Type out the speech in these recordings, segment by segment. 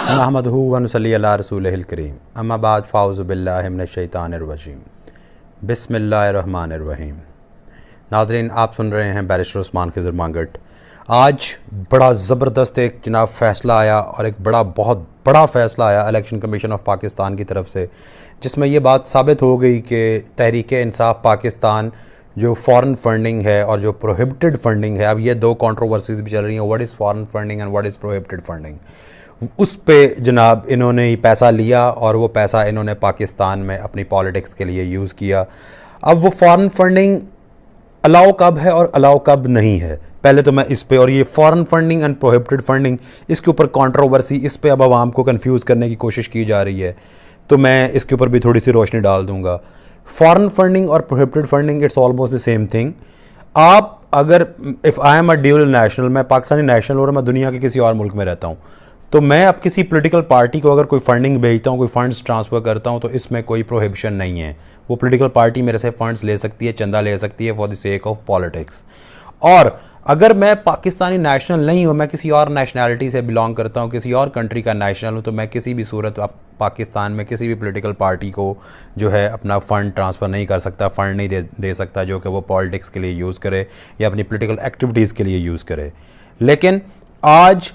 नहमदुहु व नसल्ली अला रसूलिहिल करीम अम्मा बाद फ़ाऊज़ु बिल्लाहि मिनश शैतानिर रजीम बिस्मिल्लाहिर रहमानिर रहीम। नाज़रीन, आप सुन रहे हैं बैरिस्टर उस्मान खिज़र मांगट। आज बड़ा ज़बरदस्त एक जनाब फ़ैसला आया और एक बहुत बड़ा फ़ैसला आया इलेक्शन कमीशन ऑफ पाकिस्तान की तरफ से, जिसमें ये बात साबित हो गई कि तहरीक इंसाफ पाकिस्तान जो फ़ॉरेन फंडिंग है और जो प्रोहिबिटेड फंडिंग है, अब ये दो कंट्रोवर्सीज़ भी चल रही हैं, what is foreign funding and what is prohibited funding. उस पे जनाब इन्होंने ही पैसा लिया और वो पैसा इन्होंने पाकिस्तान में अपनी पॉलिटिक्स के लिए यूज़ किया। अब वो फ़ॉरेन फंडिंग अलाउ कब है और अलाउ कब नहीं है, पहले तो मैं इस पे, और ये foreign funding and prohibited funding, इसके ऊपर कंट्रोवर्सी, इस पे अब आवाम को कंफ्यूज करने की कोशिश की जा रही है, तो मैं इसके ऊपर भी थोड़ी सी रोशनी डाल दूंगा। फ़ॉरेन फंडिंग और prohibited funding it's almost the same thing. आप अगर if I am a dual national, मैं पाकिस्तानी नेशनल और मैं दुनिया के किसी और मुल्क में रहता हूँ, तो मैं अब किसी पॉलिटिकल पार्टी को अगर कोई फंडिंग भेजता हूँ, कोई फंड्स ट्रांसफ़र करता हूँ, तो इसमें कोई प्रोहिबिशन नहीं है। वो पॉलिटिकल पार्टी मेरे से फंड्स ले सकती है, चंदा ले सकती है for the sake of politics. और अगर मैं पाकिस्तानी नेशनल नहीं हूँ, मैं किसी और नेशनैलिटी से बिलोंग करता हूँ, किसी और कंट्री का नेशनल हूँ, तो मैं किसी भी सूरत पाकिस्तान में किसी भी पॉलिटिकल पार्टी को जो है अपना फ़ंड ट्रांसफ़र नहीं कर सकता, फ़ंड नहीं दे सकता जो कि वो पॉलिटिक्स के लिए यूज़ करे या अपनी पॉलिटिकल एक्टिविटीज़ के लिए यूज़ करे। लेकिन आज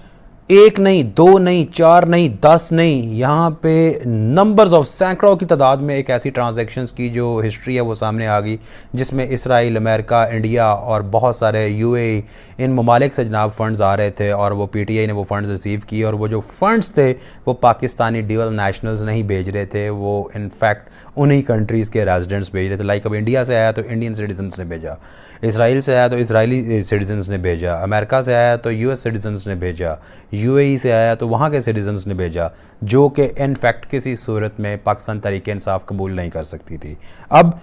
एक नहीं, दो नहीं, चार नहीं, 10 नहीं, यहाँ पे नंबर्स ऑफ सैकड़ों की तादाद में एक ऐसी ट्रांजैक्शंस की जो हिस्ट्री है वो सामने आ गई, जिसमें इसराइल, अमेरिका, इंडिया और बहुत सारे यूएई, इन ममालिक से जनाब फ़ंड्स आ रहे थे और वो पीटीआई ने वो फ़ंड्स रिसीव किए, और वो जो फ़ंड्स थे वो पाकिस्तानी ड्यूअल नेशनल्स नहीं भेज रहे थे, वो इनफैक्ट उन्हीं कंट्रीज़ के रेजिडेंट्स भेज रहे थे। लाइक अब इंडिया से आया तो इंडियन सिटीजन्स ने भेजा, इसराइल से आया तो इसराइली सिटीजन्स ने भेजा, अमेरिका से आया तो यूएस सिटीजन्स ने भेजा, यूएई से आया तो वहाँ के सिटीजन्स ने भेजा, जो कि इनफैक्ट किसी सूरत में पाकिस्तान तहरीक इंसाफ कबूल नहीं कर सकती थी। अब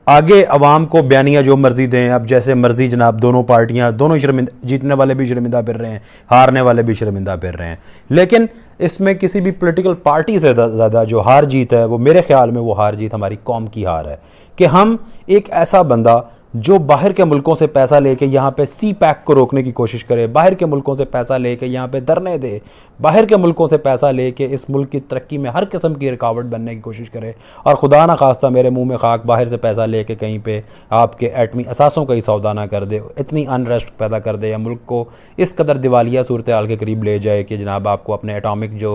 आगे अवाम को बयानिया जो मर्जी दें, अब जैसे मर्जी जनाब दोनों पार्टियां, दोनों शर्मिंदा, जीतने वाले भी शर्मिंदा फिर रहे हैं, हारने वाले भी शर्मिंदा फिर रहे हैं। लेकिन इसमें किसी भी पॉलिटिकल पार्टी से ज़्यादा जो हार जीत है, वो मेरे ख्याल में वो हार जीत हमारी कौम की हार है कि हम एक ऐसा बंदा जो बाहर के मुल्कों से पैसा लेके यहाँ पे सी पैक को रोकने की कोशिश करे, बाहर के मुल्कों से पैसा लेके यहाँ पे धरने दे, बाहर के मुल्कों से पैसा लेके इस मुल्क की तरक्की में हर किस्म की रुकावट बनने की कोशिश करे, और खुदा ना खास्ता मेरे मुंह में खाक, बाहर से पैसा लेके कहीं पे आपके एटमी असासों का ही सौदा ना कर दे, इतनी अनरेस्ट पैदा कर दे या मुल्क को इस कदर दिवालिया सूरत हाल के करीब ले जाए कि जनाब आपको अपने एटॉमिक जो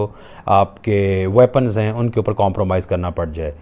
आपके वेपन्स हैं उनके ऊपर कॉम्प्रोमाइज़ करना पड़ जाए।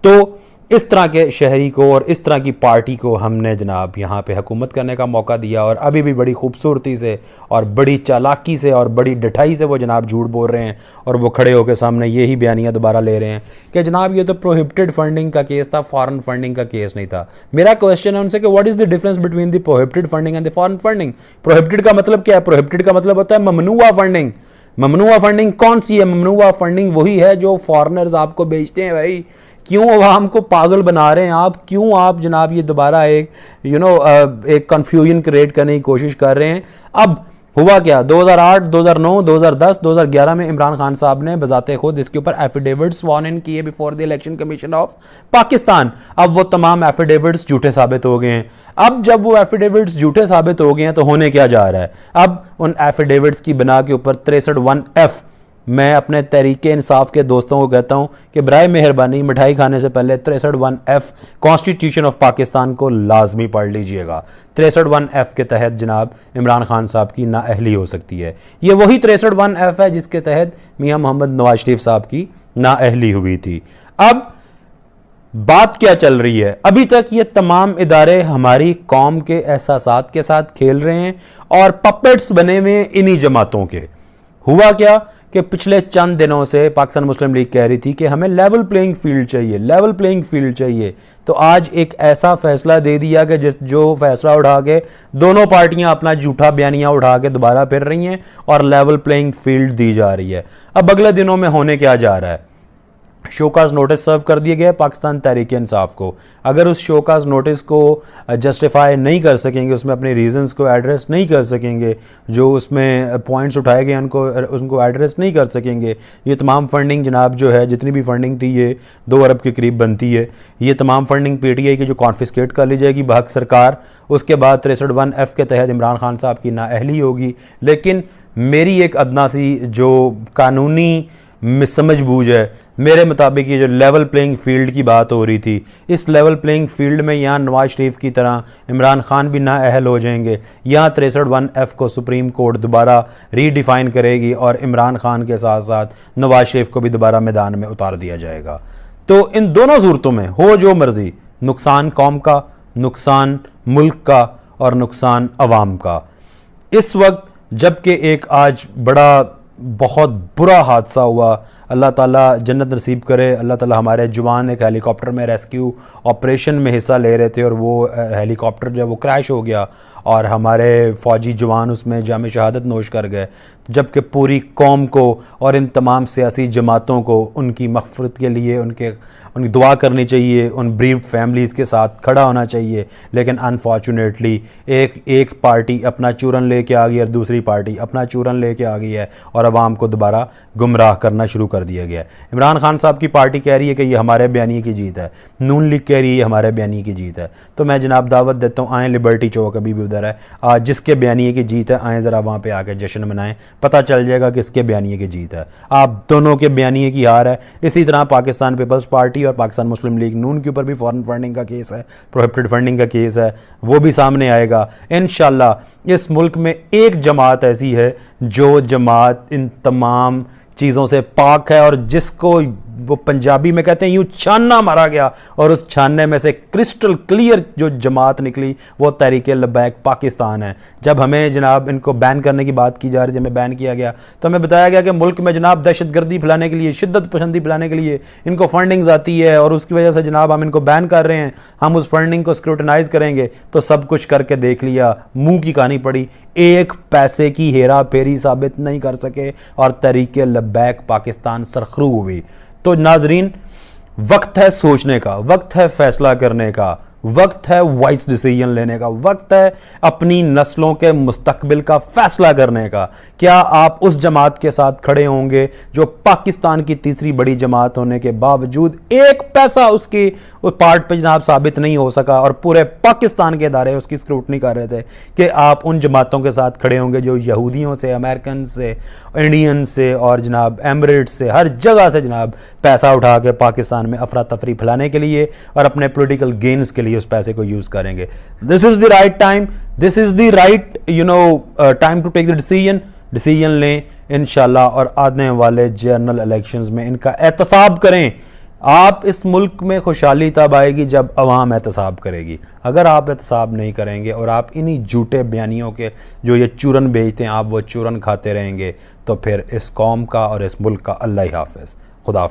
तो इस तरह के शहरी को और इस तरह की पार्टी को हमने जनाब यहाँ पे हुकूमत करने का मौका दिया, और अभी भी बड़ी खूबसूरती से और बड़ी चालाकी से और बड़ी डठाई से वो जनाब झूठ बोल रहे हैं, और वो खड़े होकर सामने यही बयानियाँ दोबारा ले रहे हैं कि जनाब ये तो प्रोहिबिटेड फंडिंग का केस था, फॉरेन फंडिंग का केस नहीं था। मेरा क्वेश्चन है उनसे कि what is the difference between the prohibited funding and the foreign funding. Prohibited का मतलब क्या है? प्रोहिबिटेड का मतलब होता है ममनुआ फंडिंग। ममनुआ फंडिंग कौन सी है? ममनुआ फंडिंग वही है जो फॉरेनर्स आपको बेचते हैं। भाई क्यों अवाम को पागल बना रहे हैं आप? क्यों आप जनाब ये दोबारा एक एक कन्फ्यूजन क्रिएट करने की कोशिश कर रहे हैं? अब हुआ क्या, 2008, 2009, 2010, 2011 में इमरान खान साहब ने बजाते खुद इसके ऊपर एफिडेविट्स स्वान इन किए before the election commission of Pakistan. अब वो तमाम एफिडेविट्स झूठे साबित हो गए हैं। अब जब वो एफिडेविट्स झूठे साबित हो गए हैं तो होने क्या जा रहा है? अब उन एफिडेविट्स की बिना के ऊपर 63(1)(f मैं अपने तहरीक इंसाफ के दोस्तों को कहता हूं कि बराए मेहरबानी मिठाई खाने से पहले 63(1)(f कॉन्स्टिट्यूशन ऑफ पाकिस्तान को लाजमी पढ़ लीजिएगा। 63(1)(f के तहत जनाब इमरान खान साहब की नाअहली हो सकती है। ये वही 63(1)(f है जिसके तहत मियां मोहम्मद नवाज शरीफ साहब की नाअहली हुई थी। अब बात क्या चल रही है? अभी तक ये तमाम इदारे हमारी कौम के एहसासात के साथ खेल रहे हैं और पपेट्स बने हुए हैं इन्हीं जमातों के। हुआ क्या कि पिछले चंद दिनों से पाकिस्तान मुस्लिम लीग कह रही थी कि हमें लेवल प्लेइंग फील्ड चाहिए, लेवल प्लेइंग फील्ड चाहिए। तो आज एक ऐसा फैसला दे दिया कि जो फैसला उठा के दोनों पार्टियां अपना झूठा बयानिया उठा के दोबारा फिर रही हैं और लेवल प्लेइंग फील्ड दी जा रही है। अब अगले दिनों में होने क्या जा रहा है? शोकाज नोटिस सर्व कर दिया गया है पाकिस्तान तहरीक इंसाफ को। अगर उस शोकाज नोटिस को जस्टिफाई नहीं कर सकेंगे, उसमें अपने रीजंस को एड्रेस नहीं कर सकेंगे, जो उसमें पॉइंट्स उठाए गए उनको एड्रेस नहीं कर सकेंगे, ये तमाम फंडिंग जनाब जो है, जितनी भी फंडिंग थी ये 2 अरब के करीब बनती है, ये तमाम फंडिंग PTI की जो कॉन्फिस्केट कर ली जाएगी बहक सरकार, उसके बाद 63(1)(f) के तहत इमरान खान साहब की नाअहली होगी। लेकिन मेरी एक अदना सी जो कानूनी समझ बूझ है, मेरे मुताबिक ये जो लेवल प्लेइंग फील्ड की बात हो रही थी, इस लेवल प्लेइंग फील्ड में यहाँ नवाज शरीफ की तरह इमरान खान भी नाअहल हो जाएंगे। यहाँ 63(1)(f) को सुप्रीम कोर्ट दोबारा रीडिफाइन करेगी और इमरान खान के साथ साथ नवाज शरीफ को भी दोबारा मैदान में उतार दिया जाएगा। तो इन दोनों सूरतों में हो जो मर्जी, नुकसान कौम का, नुकसान मुल्क का और नुकसान अवाम का। इस वक्त जबकि एक आज बड़ा बहुत बुरा हादसा हुआ, अल्लाह ताला जन्नत नसीब करे, अल्लाह ताला हमारे जवान एक हेलीकॉप्टर में रेस्क्यू ऑपरेशन में हिस्सा ले रहे थे और वो हेलीकॉप्टर जो वो क्रैश हो गया और हमारे फ़ौजी जवान उसमें जाम शहादत नोश कर गए। जबकि पूरी कौम को और इन तमाम सियासी जमातों को उनकी मग़फ़िरत के लिए उनकी दुआ करनी चाहिए, उन ब्रीव्ड फैमिलीज़ के साथ खड़ा होना चाहिए। लेकिन अनफॉर्चुनेटली एक पार्टी अपना चूरन लेके आ गई और दूसरी पार्टी अपना चूरन लेके आ गई है और अवाम को दोबारा गुमराह करना शुरू कर दिया गया है। इमरान खान साहब की पार्टी कह रही है कि ये हमारे बयानी की जीत है, नून लीग कह रही है ये हमारे बयानी की जीत है। तो मैं जनाब दावत देता हूँ, आएँ लिबर्टी चौक अभी भी उधर है, आज जिसके बयानी की जीत है आएँ ज़रा वहाँ पे आके जश्न मनाएं, पता चल जाएगा किसके बयानी की जीत है। आप दोनों के बयानी की हार है। इसी तरह पाकिस्तान पीपल्स पार्टी और पाकिस्तान मुस्लिम लीग नून के ऊपर भी फॉरेन फंडिंग का केस है, प्रोहिबिटेड फंडिंग का केस है, वो भी सामने आएगा इंशाल्लाह। इस मुल्क में एक जमात ऐसी है जो जमात इन तमाम चीज़ों से पाक है और जिसको वो पंजाबी में कहते हैं यूँ छानना मारा गया और उस छानने में से क्रिस्टल क्लियर जो जमात निकली वो तहरीक लब्बैक पाकिस्तान है। जब हमें जनाब इनको बैन करने की बात की जा रही थी, हमें बैन किया गया तो हमें बताया गया कि मुल्क में जनाब दहशतगर्दी फैलाने के लिए, शिद्दत पसंदी फैलाने के लिए इनको फंडिंग्स आती है और उसकी वजह से जनाब हम इनको बैन कर रहे हैं, हम उस फंडिंग को स्क्रूटनाइज करेंगे। तो सब कुछ करके देख लिया, मुंह की कहानी पड़ी, एक पैसे की हेरा फेरी साबित नहीं कर सके और तहरीक लब्बैक पाकिस्तान सरखरू हुई। तो नाजरीन, वक्त है सोचने का, वक्त है फैसला करने का, वक्त है वाइज डिसीजन लेने का, वक्त है अपनी नस्लों के मुस्तकबिल का फैसला करने का। क्या आप उस जमात के साथ खड़े होंगे जो पाकिस्तान की तीसरी बड़ी जमात होने के बावजूद एक पैसा उसकी उस पार्ट पे जनाब साबित नहीं हो सका और पूरे पाकिस्तान के इदारे उसकी स्क्रूटनी कर रहे थे, कि आप उन जमातों के साथ खड़े होंगे जो यहूदियों से, अमेरिकन से, इंडियन से और जनाब एमरेट्स से, हर जगह से जनाब पैसा उठा के पाकिस्तान में अफरा तफरी फैलाने के लिए और अपने पोलिटिकल गेन्स के लिए उस पैसे को यूज करेंगे। This is the right time, this is the right time to take the decision लें इंशाल्लाह और आने वाले जनरल इलेक्शंस में इनका एहतसाब करें। आप इस मुल्क में खुशहाली तब आएगी जब अवाम एहतसाब करेगी। अगर आप एहतसाब नहीं करेंगे और आप इन्हीं झूठे बयानियों के जो ये चूरन बेचते हैं आप वो चूरन खाते रहेंगे तो फिर इस कौम का और इस मुल्क का अल्लाह ही हाफिज़। खुदा।